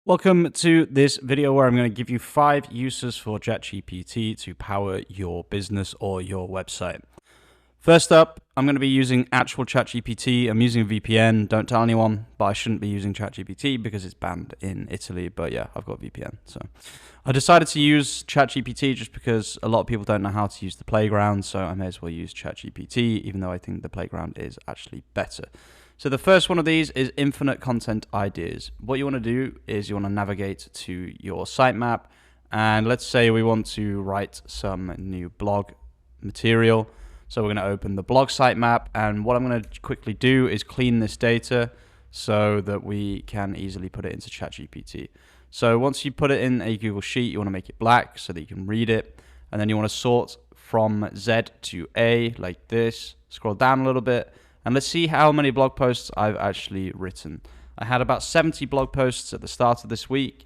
Welcome to this video where I'm going to give you 5 uses for ChatGPT to power your business or your website. First up, I'm going to be using actual ChatGPT. I'm using a VPN. Don't tell anyone, but I shouldn't be using ChatGPT because it's banned in Italy. But yeah, I've got a VPN. So I decided to use ChatGPT just because a lot of people don't know how to use the playground. So I may as well use ChatGPT, even though I think the playground is actually better. So the first one of these is infinite content ideas. What you want to do is you want to navigate to your sitemap, and let's say we want to write some new blog material. So we're going to open the blog sitemap, and what I'm going to quickly do is clean this data so that we can easily put it into ChatGPT. So once you put it in a Google Sheet, you want to make it black so that you can read it, and then you want to sort from Z to A like this. Scroll down a little bit. And let's see how many blog posts I've actually written. I had about 70 blog posts at the start of this week.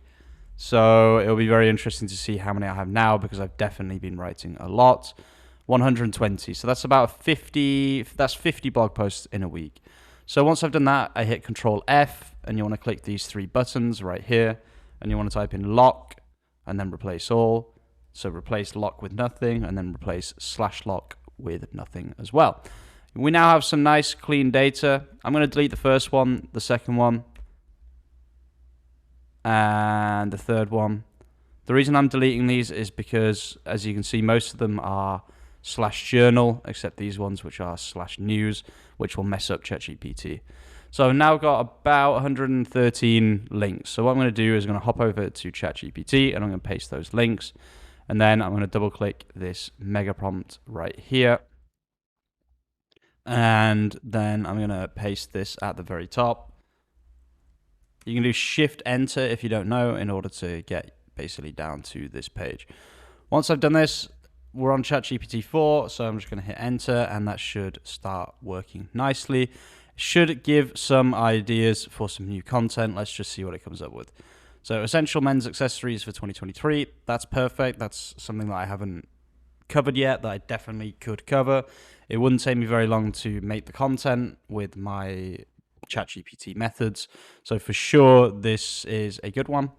So it'll be very interesting to see how many I have now because I've definitely been writing a lot. 120. So that's about 50. That's 50 blog posts in a week. So once I've done that, I hit Control F and you want to click these 3 buttons right here. And you want to type in lock and then replace all. So replace lock with nothing and then replace /lock with nothing as well. We now have some nice clean data. I'm going to delete the first one, the second one, and the third one. The reason I'm deleting these is because, as you can see, most of them are /journal, except these ones which are /news, which will mess up ChatGPT. So I've now got about 113 links. So what I'm going to do is I'm going to hop over to ChatGPT and I'm going to paste those links. And then I'm going to double click this mega prompt right here. And then I'm going to paste this at the very top. You can do Shift Enter if you don't know in order to get basically down to this page. Once I've done this, we're on ChatGPT 4, so I'm just going to hit Enter and that should start working nicely. It should give some ideas for some new content. Let's just see what it comes up with. So essential men's accessories for 2023. That's perfect. That's something that I haven't covered yet that I definitely could cover. It wouldn't take me very long to make the content with my ChatGPT methods. So for sure, this is a good one.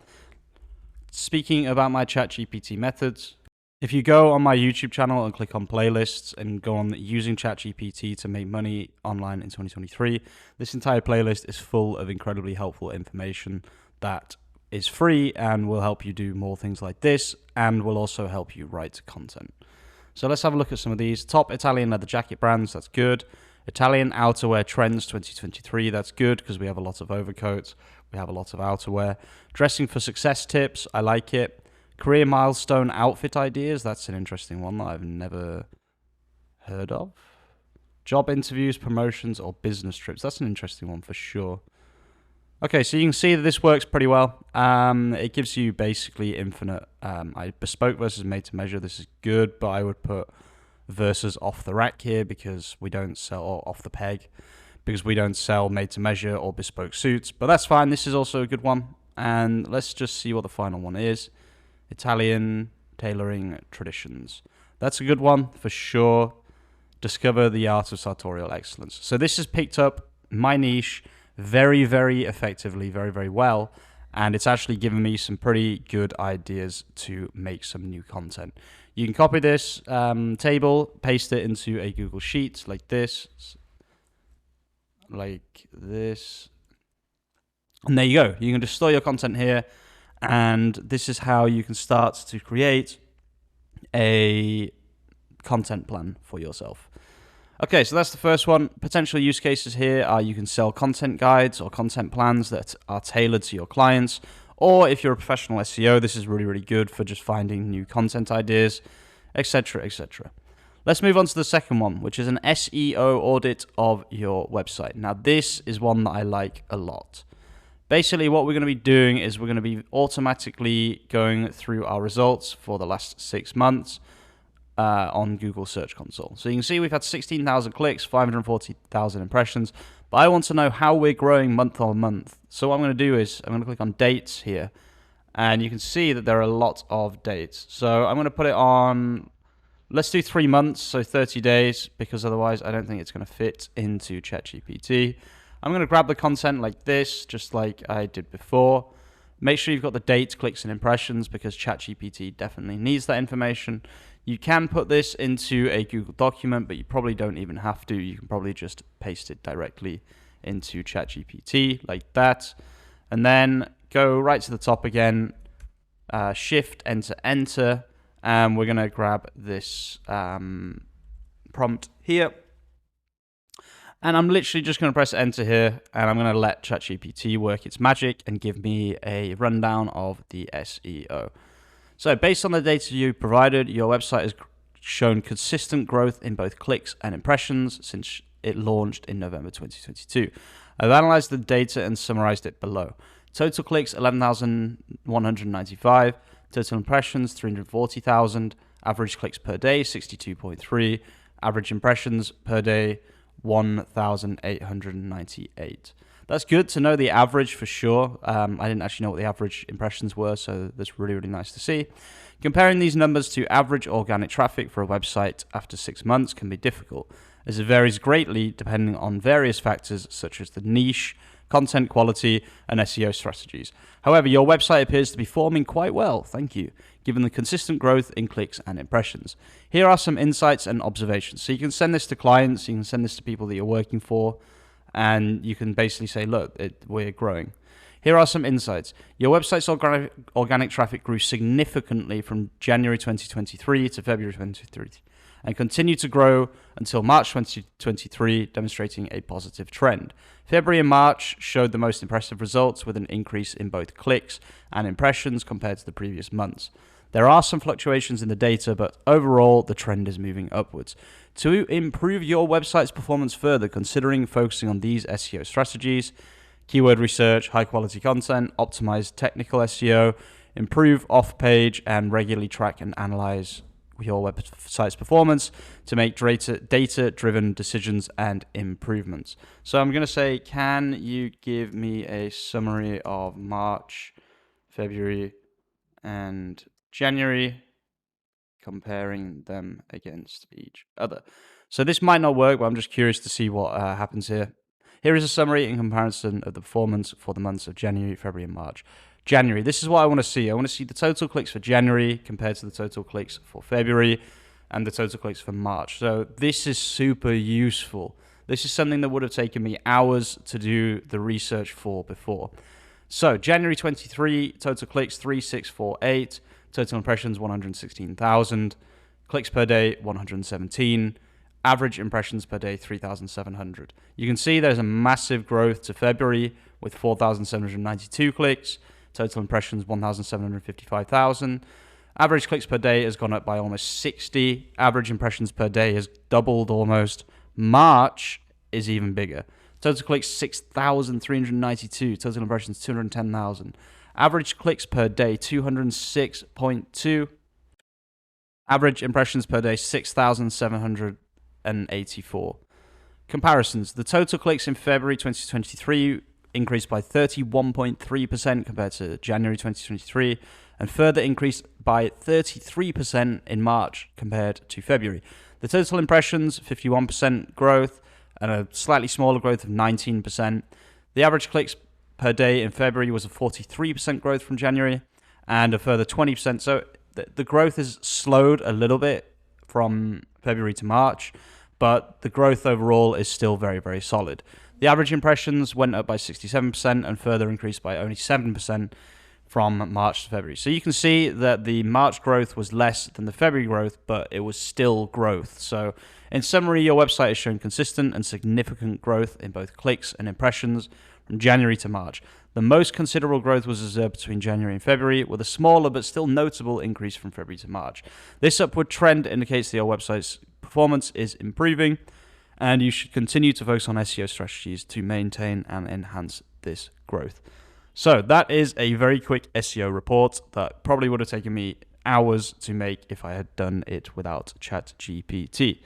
Speaking about my ChatGPT methods, if you go on my YouTube channel and click on playlists and go on using ChatGPT to make money online in 2023, this entire playlist is full of incredibly helpful information that is free and will help you do more things like this and will also help you write content. So let's have a look at some of these. Top Italian leather jacket brands, that's good. Italian outerwear trends 2023, that's good because we have a lot of overcoats. We have a lot of outerwear. Dressing for success tips, I like it. Career milestone outfit ideas, that's an interesting one that I've never heard of. Job interviews, promotions, or business trips, that's an interesting one for sure. Okay, so you can see that this works pretty well. It gives you basically infinite. Bespoke versus made to measure. This is good, but I would put versus off the rack here because we don't sell, or off the peg, because we don't sell made to measure or bespoke suits. But that's fine. This is also a good one. And let's just see what the final one is. Italian tailoring traditions. That's a good one for sure. Discover the art of sartorial excellence. So this has picked up my niche very, very effectively, very, very well. And it's actually given me some pretty good ideas to make some new content. You can copy this table, paste it into a Google Sheet like this. And there you go. You can just store your content here. And this is how you can start to create a content plan for yourself. Okay, so that's the first one. Potential use cases here are you can sell content guides or content plans that are tailored to your clients. Or if you're a professional SEO, this is really, really good for just finding new content ideas, etc., etc. Let's move on to the second one, which is an SEO audit of your website. Now, this is one that I like a lot. Basically, what we're going to be doing is we're going to be automatically going through our results for the last 6 months. On Google Search Console. So you can see we've had 16,000 clicks, 540,000 impressions, but I want to know how we're growing month on month. So what I'm going to do is I'm going to click on dates here, and you can see that there are a lot of dates. So I'm going to put it on, let's do 3 months, so 30 days, because otherwise I don't think it's going to fit into ChatGPT. I'm going to grab the content like this, just like I did before. Make sure you've got the dates, clicks, and impressions because ChatGPT definitely needs that information. You can put this into a Google document, but you probably don't even have to. You can probably just paste it directly into ChatGPT like that. And then go right to the top again, Shift, Enter, and we're going to grab this prompt here. And I'm literally just going to press enter here, and I'm going to let ChatGPT work its magic and give me a rundown of the SEO. So based on the data you provided, your website has shown consistent growth in both clicks and impressions since it launched in November 2022. I've analyzed the data and summarized it below. Total clicks, 11,195. Total impressions, 340,000. Average clicks per day, 62.3. Average impressions per day, 1,898. That's good to know the average for sure. I didn't actually know what the average impressions were, so that's really, really nice to see. Comparing these numbers to average organic traffic for a website after 6 months can be difficult, as it varies greatly depending on various factors such as the niche, content quality, and SEO strategies. However, your website appears to be performing quite well, thank you, given the consistent growth in clicks and impressions. Here are some insights and observations. So you can send this to clients, you can send this to people that you're working for, and you can basically say, look, we're growing. Here are some insights. Your website's organic traffic grew significantly from January 2023 to February 2023 and continued to grow until March 2023, demonstrating a positive trend. February and March showed the most impressive results with an increase in both clicks and impressions compared to the previous months. There are some fluctuations in the data, but overall, the trend is moving upwards. To improve your website's performance further, considering focusing on these SEO strategies: keyword research, high quality content, optimize technical SEO, improve off-page, and regularly track and analyze your website's performance to make data-driven decisions and improvements. So I'm going to say, can you give me a summary of March, February, and January, comparing them against each other? So this might not work, but I'm just curious to see what happens here. Here is a summary in comparison of the performance for the months of January, February, and March. January, this is what I want to see. I want to see the total clicks for January compared to the total clicks for February and the total clicks for March. So this is super useful. This is something that would have taken me hours to do the research for before. So January 23, total clicks 3648, total impressions 116,000, clicks per day 117, average impressions per day 3,700. You can see there's a massive growth to February with 4,792 clicks, total impressions 1,755,000. Average clicks per day has gone up by almost 60. Average impressions per day has doubled almost. March is even bigger. Total clicks 6,392. Total impressions 210,000. Average clicks per day 206.2. Average impressions per day 6,784. Comparisons. The total clicks in February 2023 increased by 31.3% compared to January 2023 and further increased by 33% in March compared to February. The total impressions, 51% growth and a slightly smaller growth of 19%. The average clicks per day in February was a 43% growth from January and a further 20%. So the growth has slowed a little bit from February to March, but the growth overall is still very, very solid. The average impressions went up by 67% and further increased by only 7% from March to February. So you can see that the March growth was less than the February growth, but it was still growth. So in summary, your website has shown consistent and significant growth in both clicks and impressions from January to March. The most considerable growth was observed between January and February, with a smaller but still notable increase from February to March. This upward trend indicates that your website's performance is improving, and you should continue to focus on SEO strategies to maintain and enhance this growth. So that is a very quick SEO report that probably would have taken me hours to make if I had done it without ChatGPT.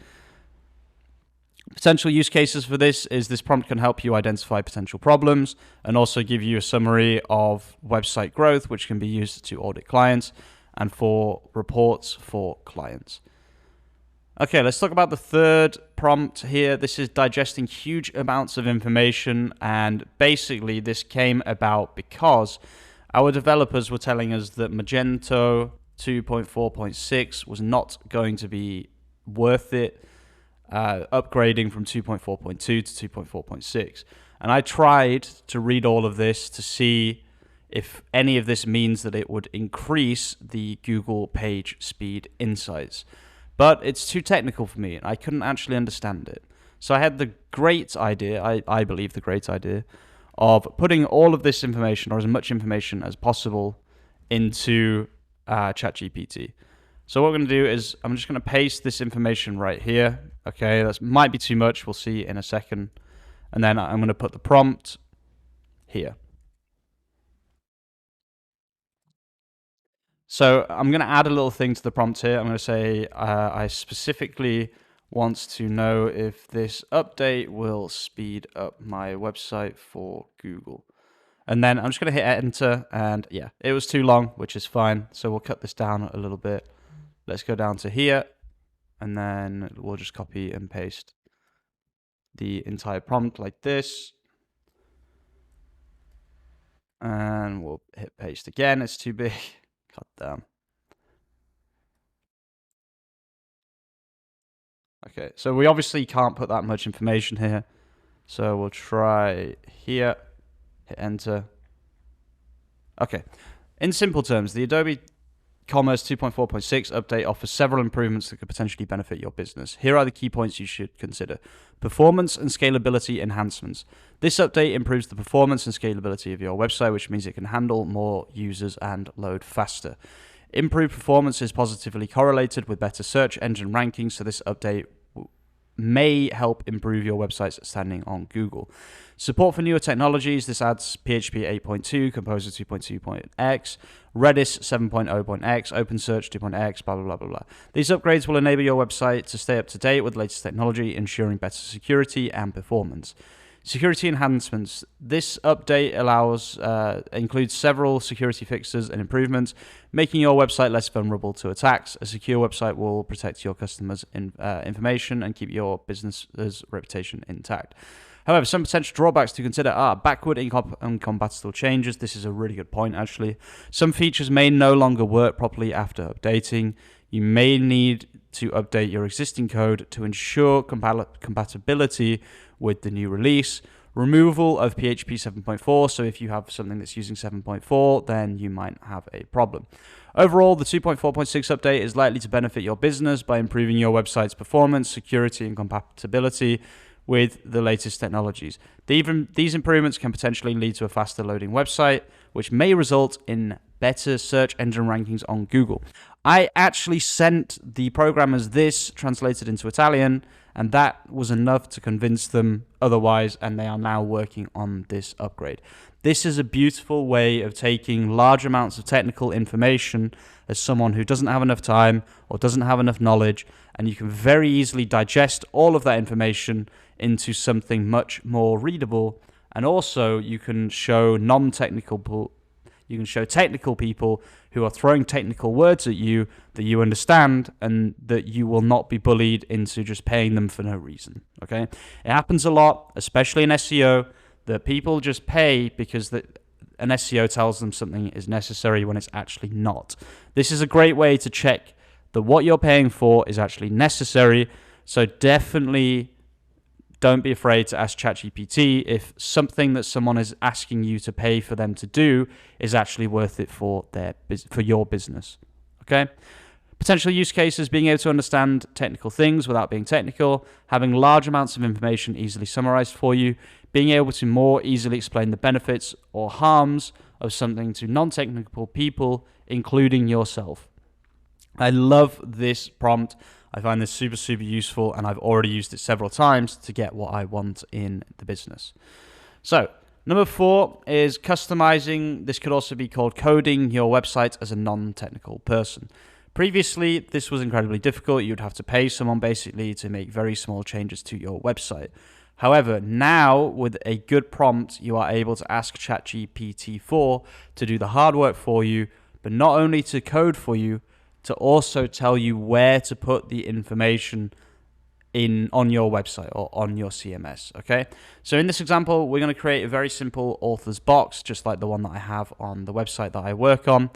Potential use cases for this is this prompt can help you identify potential problems and also give you a summary of website growth, which can be used to audit clients and for reports for clients. Okay, let's talk about the third prompt here. This is digesting huge amounts of information, and basically this came about because Our developers were telling us that Magento 2.4.6 was not going to be worth it, upgrading from 2.4.2 to 2.4.6. And I tried to read all of this to see if any of this means that it would increase the Google page speed insights. But it's too technical for me, and I couldn't actually understand it. So I had the great idea, I believe the great idea, of putting all of this information, or as much information as possible, into ChatGPT. So what we're going to do is I'm just going to paste this information right here. Okay, that might be too much. We'll see in a second. And then I'm going to put the prompt here. So I'm going to add a little thing to the prompt here. I'm going to say I specifically want to know if this update will speed up my website for Google. And then I'm just going to hit enter, and yeah, it was too long, which is fine. So we'll cut this down a little bit. Let's go down to here, and then we'll just copy and paste the entire prompt like this. And we'll hit paste again. It's too big. Cut down. Okay, so we obviously can't put that much information here. So we'll try here, hit enter. Okay, in simple terms, the Adobe Commerce 2.4.6 update offers several improvements that could potentially benefit your business. Here are the key points you should consider. Performance and scalability enhancements. This update improves the performance and scalability of your website, which means it can handle more users and load faster. Improved performance is positively correlated with better search engine rankings, so this update may help improve your website's standing on Google. Support for newer technologies. This adds PHP 8.2, Composer 2.2.x, Redis 7.0.x, OpenSearch 2.x, blah, blah, blah, blah, blah. These upgrades will enable your website to stay up to date with the latest technology, ensuring better security and performance. Security enhancements. This update includes several security fixes and improvements, making your website less vulnerable to attacks. A secure website will protect your customers' information and keep your business's reputation intact. However, some potential drawbacks to consider are backward incompatible changes. This is a really good point, actually. Some features may no longer work properly after updating. You may need to update your existing code to ensure compatibility with the new release. Removal of PHP 7.4, so if you have something that's using 7.4, then you might have a problem. Overall, the 2.4.6 update is likely to benefit your business by improving your website's performance, security, and compatibility with the latest technologies. These improvements can potentially lead to a faster loading website, which may result in better search engine rankings on Google. I actually sent the programmers this translated into Italian, and that was enough to convince them otherwise, and they are now working on this upgrade. This is a beautiful way of taking large amounts of technical information as someone who doesn't have enough time or doesn't have enough knowledge, and you can very easily digest all of that information into something much more readable, and also you can show technical people who are throwing technical words at you that you understand, and that you will not be bullied into just paying them for no reason. Okay, it happens a lot, especially in SEO, that people just pay because an SEO tells them something is necessary when it's actually not. This is a great way to check that what you're paying for is actually necessary. So definitely don't be afraid to ask ChatGPT if something that someone is asking you to pay for them to do is actually worth it for your business. Okay? Potential use cases: being able to understand technical things without being technical, having large amounts of information easily summarized for you, being able to more easily explain the benefits or harms of something to non-technical people, including yourself. I love this prompt. I find this super, super useful, and I've already used it several times to get what I want in the business. So, number 4 is customizing. This could also be called coding your website as a non-technical person. Previously, this was incredibly difficult. You'd have to pay someone basically to make very small changes to your website. However, now with a good prompt, you are able to ask ChatGPT-4 to do the hard work for you, but not only to code for you, to also tell you where to put the information on your website or on your CMS, okay? So in this example, we're going to create a very simple author's box, just like the one that I have on the website that I work on.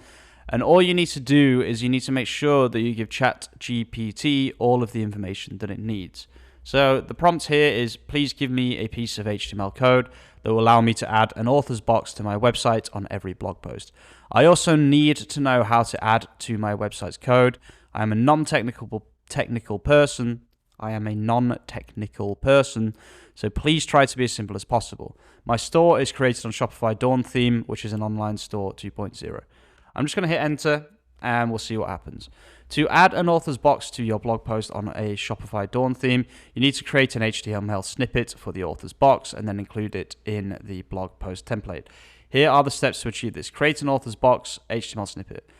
And all you need to do is you need to make sure that you give ChatGPT all of the information that it needs. So the prompt here is, please give me a piece of HTML code that will allow me to add an author's box to my website on every blog post. I also need to know how to add to my website's code. I am a non-technical person. So please try to be as simple as possible. My store is created on Shopify Dawn theme, which is an online store 2.0. I'm just going to hit enter and we'll see what happens. To add an author's box to your blog post on a Shopify Dawn theme, you need to create an HTML snippet for the author's box and then include it in the blog post template. Here are the steps to achieve this. Create an author's box, HTML snippet.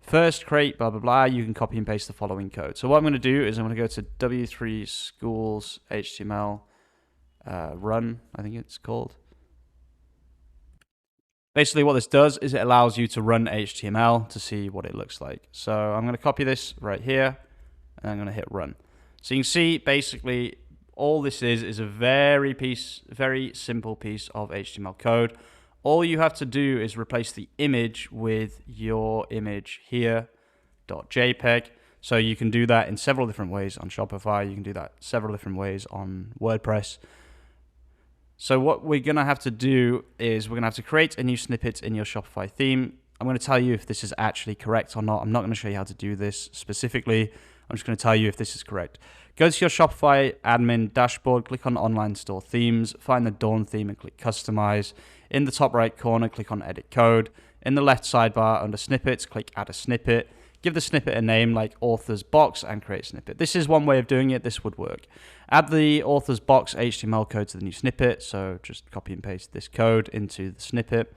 First, create blah, blah, blah. You can copy and paste the following code. So what I'm going to do is I'm going to go to W3 Schools HTML run, I think it's called. Basically what this does is it allows you to run HTML to see what it looks like. So I'm going to copy this right here and I'm going to hit run. So you can see basically all this is a very simple piece of HTML code. All you have to do is replace the image with your image here, .jpg. So you can do that in several different ways on Shopify. You can do that several different ways on WordPress. So what we're going to have to do is we're going to have to create a new snippet in your Shopify theme. I'm going to tell you if this is actually correct or not. I'm not going to show you how to do this specifically. I'm just going to tell you if this is correct. Go to your Shopify admin dashboard, click on Online Store Themes, find the Dawn theme and click Customize. In the top right corner, click on Edit Code. In the left sidebar under Snippets, click Add a Snippet. Give the snippet a name like Author's Box and create snippet. This is one way of doing it. This would work. Add the Author's Box HTML code to the new snippet. So just copy and paste this code into the snippet.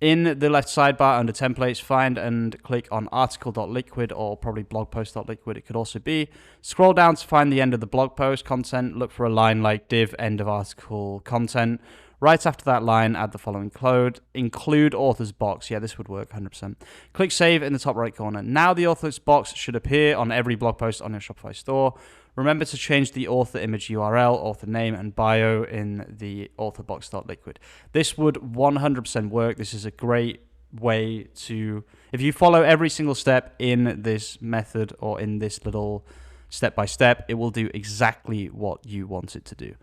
In the left sidebar under templates, find and click on article.liquid or probably blogpost.liquid. It could also be. Scroll down to find the end of the blog post content. Look for a line like div end of article content. Right after that line, add the following code. Include author's box. Yeah, this would work 100%. Click save in the top right corner. Now the author's box should appear on every blog post on your Shopify store. Remember to change the author image URL, author name, and bio in the authorbox.liquid. This would 100% work. This is a great way to, if you follow every single step in this method or in this little step-by-step, it will do exactly what you want it to do.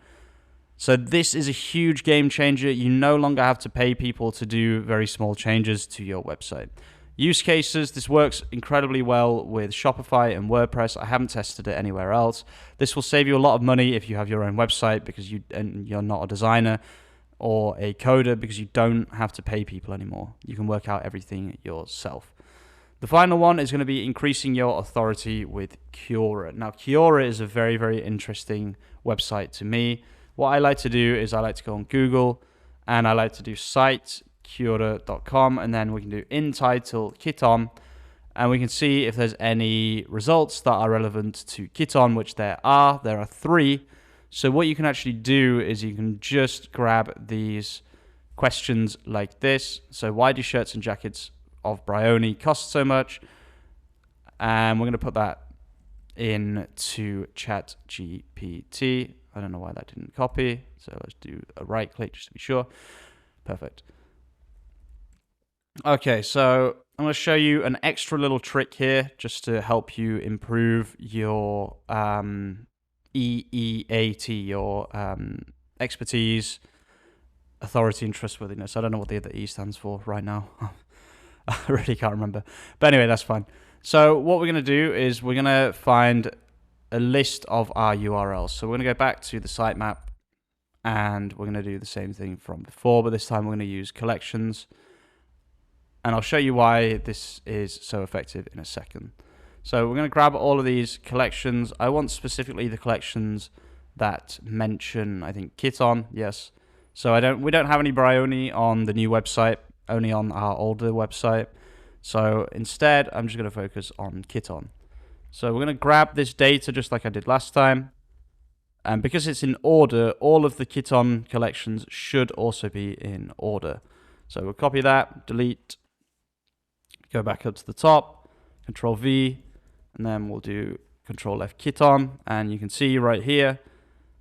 So this is a huge game changer. You no longer have to pay people to do very small changes to your website. Use cases, this works incredibly well with Shopify and WordPress. I haven't tested it anywhere else. This will save you a lot of money if you have your own website because you're not a designer or a coder, because you don't have to pay people anymore. You can work out everything yourself. The final one is going to be increasing your authority with Quora. Now, Quora is a very, very interesting website to me. What I like to do is I like to go on Google and I like to do site Quora.com, and then we can do in title Kiton, and we can see if there's any results that are relevant to Kiton, which there are 3. So what you can actually do is you can just grab these questions like this. So why do shirts and jackets of Brioni cost so much? And we're going to put that into ChatGPT. I don't know why that didn't copy. So let's do a right click just to be sure. Perfect. Okay, so I'm going to show you an extra little trick here just to help you improve your EEAT, your expertise, authority, and trustworthiness. I don't know what the other E stands for right now. I really can't remember. But anyway, that's fine. So what we're going to do is we're going to find a list of our URLs. So we're going to go back to the sitemap and we're going to do the same thing from before, but this time we're going to use collections. And I'll show you why this is so effective in a second. So we're going to grab all of these collections. I want specifically the collections that mention, I think, Kiton. Yes. So we don't have any Brioni on the new website, only on our older website. So instead, I'm just going to focus on Kiton. So we're going to grab this data just like I did last time. And because it's in order, all of the Kiton collections should also be in order. So we'll copy that, delete, go back up to the top, Control V, and then we'll do Control F Kiton, and you can see right here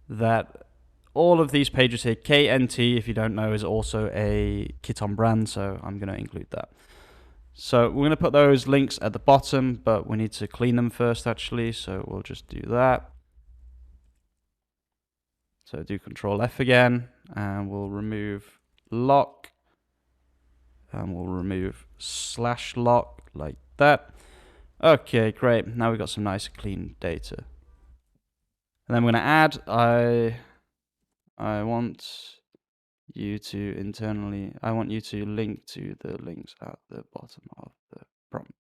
that all of these pages here, KNT, if you don't know, is also a Kiton brand, so I'm going to include that. So we're going to put those links at the bottom, but we need to clean them first actually, so we'll just do that. So do Control F again, and we'll remove lock, and we'll remove /lock like that. Okay, great. Now we've got some nice clean data. And then we're going to add, I want you to link to the links at the bottom of the prompt.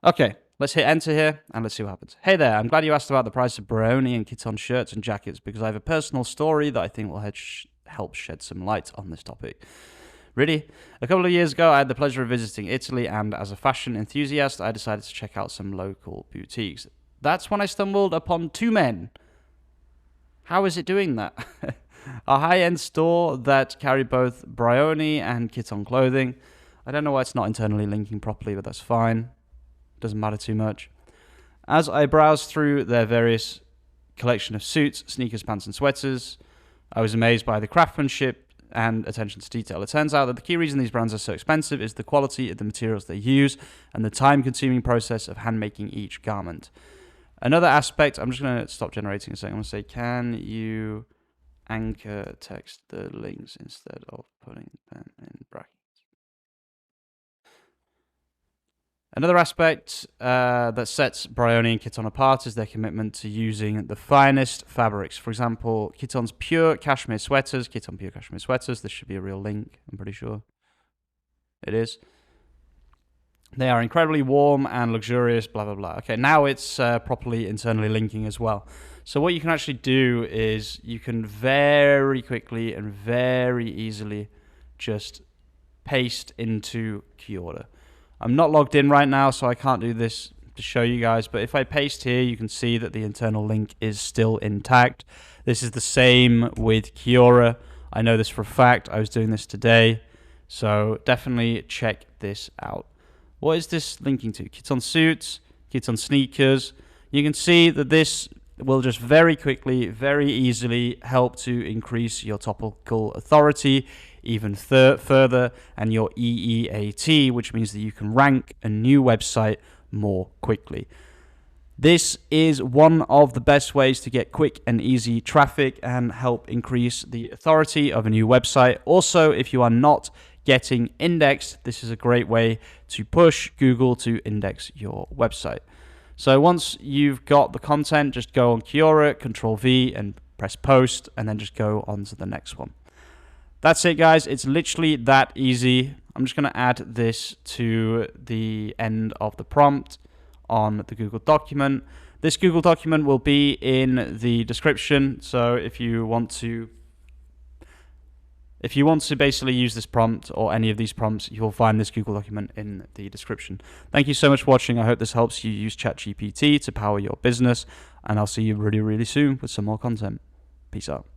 Okay, let's hit enter here and let's see what happens. Hey there, I'm glad you asked about the price of Brioni and Kiton shirts and jackets because I have a personal story that I think will help shed some light on this topic. Really? A couple of years ago, I had the pleasure of visiting Italy, and as a fashion enthusiast, I decided to check out some local boutiques. That's when I stumbled upon two men. How is it doing that? A high-end store that carried both Brioni and Kiton clothing. I don't know why it's not internally linking properly, but that's fine. Doesn't matter too much. As I browsed through their various collection of suits, sneakers, pants, and sweaters, I was amazed by the craftsmanship and attention to detail. It turns out that the key reason these brands are so expensive is the quality of the materials they use and the time-consuming process of hand-making each garment. Another aspect, I'm just going to stop generating a second. I'm going to say, can you anchor text the links instead of putting them in brackets? Another aspect that sets Brioni and Kiton apart is their commitment to using the finest fabrics. For example, Kiton's pure cashmere sweaters, Kiton pure cashmere sweaters. This should be a real link, I'm pretty sure. It is. They are incredibly warm and luxurious, blah, blah, blah. Okay, now it's properly internally linking as well. So what you can actually do is you can very quickly and very easily just paste into Quora. I'm not logged in right now, so I can't do this to show you guys, but if I paste here, you can see that the internal link is still intact. This is the same with Quora. I know this for a fact. I was doing this today, so definitely check this out. What is this linking to? Kiton suits, Kiton sneakers. You can see that this will just very quickly, very easily help to increase your topical authority even further and your EEAT, which means that you can rank a new website more quickly. This is one of the best ways to get quick and easy traffic and help increase the authority of a new website. Also, if you are not getting indexed, this is a great way to push Google to index your website. So once you've got the content, just go on Quora, Control V, and press post, and then just go on to the next one. That's it, guys. It's literally that easy. I'm just going to add this to the end of the prompt on the Google document. This Google document will be in the description, so if you want to basically use this prompt or any of these prompts, you'll find this Google document in the description. Thank you so much for watching. I hope this helps you use ChatGPT to power your business, and I'll see you really, really soon with some more content. Peace out.